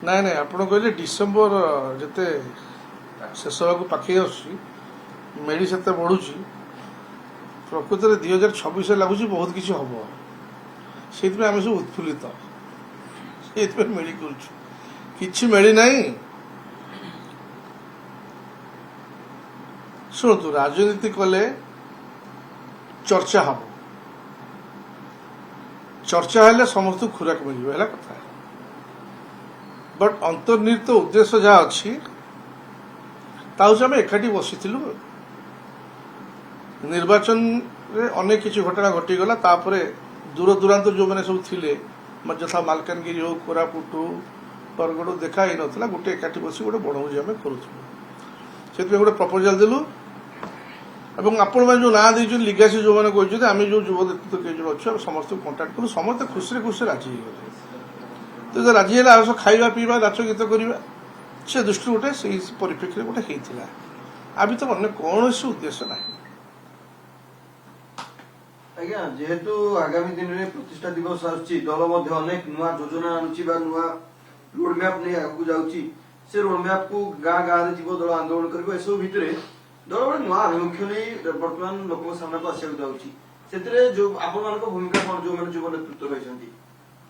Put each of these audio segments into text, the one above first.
ନାଇଁ ନାଇଁ ଆପଣ କହିଲେ ଡିସେମ୍ବର ଯେତେ ଶେଷ ହେବାକୁ ପାଖେଇ ଆସୁଛି ମେଡି ସେତେ ବଢୁଛି ପ୍ରକୃତରେ 2026 ଲାଗୁଛି ବହୁତ କିଛି ହବ ସେଇଥିପାଇଁ ଆମେ ସବୁ ଉତ୍ଫୁଲ୍ଲିତ ସେଇଥିପାଇଁ ମେଡି କରୁଛୁ କିଛି ମିଳି ନାହିଁ। ଶୁଣନ୍ତୁ ରାଜନୀତି କଲେ ଚର୍ଚ୍ଚା ହବ ଚର୍ଚ୍ଚା ହେଲେ ସମସ୍ତଙ୍କୁ ଖୋରାକ ମିଳିବ ହେଲା କଥା ବଟ୍ ଅନ୍ତର୍ନିହିତ ଉଦ୍ଦେଶ୍ୟ ଯାହା ଅଛି ତା ହେଉଛି ଆମେ ଏକାଠି ବସିଥିଲୁ ନିର୍ବାଚନରେ ଅନେକ କିଛି ଘଟଣା ଘଟିଗଲା ତାପରେ ଦୂର ଦୂରାନ୍ତ ଯେଉଁମାନେ ସବୁ ଥିଲେ ଯଥା ମାଲକାନଗିରି ହଉ କୋରାପୁଟ ହଉ ବରଗଡ଼ ଦେଖା ହେଇନଥିଲା ଗୋଟେ ଏକାଠି ବସି ଗୋଟେ ବଣଭୋଜି ଆମେ କରୁଥିଲୁ ସେଥିପାଇଁ ଗୋଟେ ପ୍ରପୋଜାଲ ଦେଲୁ ଏବଂ ଆପଣମାନେ ଯେଉଁ ନାଁ ଦେଇଛନ୍ତି ଲିଗାସି ଯେଉଁମାନେ କହିଛନ୍ତି ଆମେ ଯେଉଁ ଯୁବ ନେତୃତ୍ୱ କେଇ ଜଣ ଅଛୁ ଆମେ ସମସ୍ତଙ୍କୁ କଣ୍ଟାକ୍ଟ କଲୁ ସମସ୍ତେ ଖୁସିରେ ଖୁସିରେ ରାଜି ହେଇଗଲେ ତ ରାଜି ହେଲେ ଆଉ ଖାଇବା ପିଇବା ନାଚ ଗୀତ କରିବା ସେ ଦୃଷ୍ଟିରୁ ଗୋଟେ ସେଇ ପରିପ୍ରେକ୍ଷୀରେ ଗୋଟେ ହେଇଥିଲା ଆ ଭିତରେ ଅନ୍ୟ କୌଣସି ଉଦ୍ଦେଶ୍ୟ ନାହିଁ। ଆଜ୍ଞା ଯେହେତୁ ଆଗାମୀ ଦିନରେ ପ୍ରତିଷ୍ଠା ଦିବସ ଆସୁଛି ଦଳ ମଧ୍ୟ ଅନେକ ନୂଆ ଯୋଜନା ଆଣୁଛି ବା ନୂଆ ରୋଡମ୍ୟାପ ନେଇ ଆଗକୁ ଯାଉଛି ସେ ରୋଡମ୍ୟାପ କୁ ଗାଁ ଗାଁରେ ଯିବ ଦଳ ଆନ୍ଦୋଳନ କରିବ ଏସବୁ ଭିତରେ ଦଳ ଗୋଟେ ନୂଆ ଆଭିମୁଖ୍ୟ ନେଇ ବର୍ତ୍ତମାନ ଲୋକଙ୍କ ସାମ୍ନାକୁ ଆସିବାକୁ ଯାଉଛି ସେଥିରେ ଯୋଉ ଆପଣମାନଙ୍କ ଭୂମିକା କଣ ଯୋଉମାନେ ଯୁବ ନେତୃତ୍ୱ ରହିଛନ୍ତି?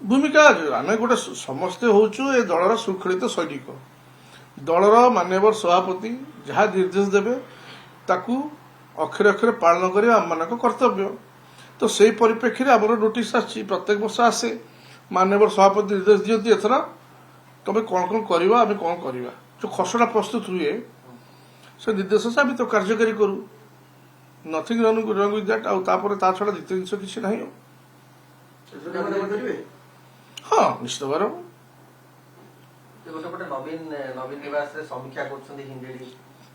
ଭୂମିକା ଆମେ ଗୋଟେ ସମସ୍ତେ ହଉଛୁ ଏ ଦଳର ଶୃଙ୍ଖଳିତ ସୈନିକ ଦଳର ମାନ୍ୟବର ସଭାପତି ଯାହା ନିର୍ଦ୍ଦେଶ ଦେବେ ତାକୁ ଅକ୍ଷରେ ଅକ୍ଷରେ ପାଳନ କରିବା ଆମମାନଙ୍କ କର୍ତ୍ତବ୍ୟ ତ ସେଇ ପରିପ୍ରେକ୍ଷୀରେ ଆମର ନୋଟିସ୍ ଆସିଛି ପ୍ରତ୍ୟେକ ବର୍ଷ ଆସେ ମାନ୍ୟବର ସଭାପତି ନିର୍ଦ୍ଦେଶ ଦିଅନ୍ତି ଏଥର ତମେ କଣ କଣ କରିବା ଆମେ କଣ କରିବା ଯୋଉ ଖସଡ଼ା ପ୍ରସ୍ତୁତ ହୁଏ ସେ ନିର୍ଦ୍ଦେଶ ଆମେ ତ କାର୍ଯ୍ୟକାରୀ କରୁ ନଥିଙ୍ଗ ରଙ୍ଗ ୱିଥ୍ ଦ୍ୟାଟ୍ ଆଉ ତାପରେ ତା ଛଡା ଦ୍ୱିତୀୟ ଜିନିଷ କିଛି ନାହିଁ ହଁ ନିଶ୍ଚିତ ଭାବରେ ଗୋଟେ ନବୀନ ନିବାସରେ ସମୀକ୍ଷା କରୁଛନ୍ତି ହିଞ୍ଜିଳି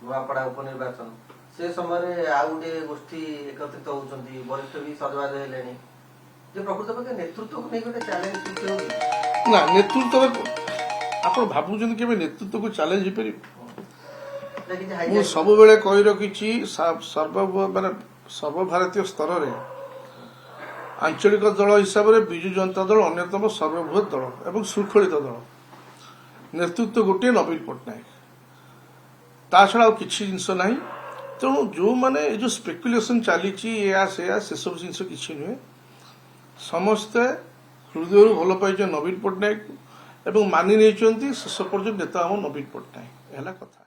ନୂଆପଡା ଉପନିର୍ବାଚନ ସେ ସମୟରେ ଆଉ ଗୋଟେ ଗୋଷ୍ଠୀ ଏକତ୍ରିତ ହଉଛନ୍ତି ବରିଷ୍ଠ ବି ସଜବାଜ ହେଲେଣି ଯେ ପ୍ରକୃତ ପକ୍ଷେ ନେତୃତ୍ୱକୁ ନେଇ ଗୋଟେ ଚ୍ୟାଲେଞ୍ଜ ସୃଷ୍ଟି ହଉଛି ନା ନେତୃତ୍ୱ ଆପଣ ଭାବୁଛନ୍ତି କେବେ ନେତୃତ୍ୱକୁ ଚ୍ୟାଲେଞ୍ଜ ହେଇପାରିବ ମୁଁ ସବୁବେଳେ କହି ରଖିଛି ସର୍ବଭାରତୀୟ ସ୍ତରରେ ଆଞ୍ଚଳିକ ଦଳ ହିସାବରେ ବିଜୁ ଜନତା ଦଳ ଅନ୍ୟତମ ସର୍ବବୃହତ ଦଳ ଏବଂ ଶୃଙ୍ଖଳିତ ଦଳ ନେତୃତ୍ୱ ଗୋଟିଏ ନବୀନ ପଟ୍ଟନାୟକ ତା ଛଡା ଆଉ କିଛି ଜିନିଷ ନାହିଁ ତେଣୁ ଯେଉଁମାନେ ଏ ଯେଉଁ ସ୍ପେକୁଲେସନ ଚାଲିଛି ଏୟା ସେୟା ସେସବୁ ଜିନିଷ କିଛି ନୁହେଁ ସମସ୍ତେ ହୃଦୟରୁ ଭଲ ପାଇଛନ୍ତି ନବୀନ ପଟ୍ଟନାୟକ ଏବଂ ମାନି ନେଇଛନ୍ତି ଶେଷ ପର୍ଯ୍ୟନ୍ତ ନେତା ଆମ ନବୀନ ପଟ୍ଟନାୟକ ହେଲା କଥା।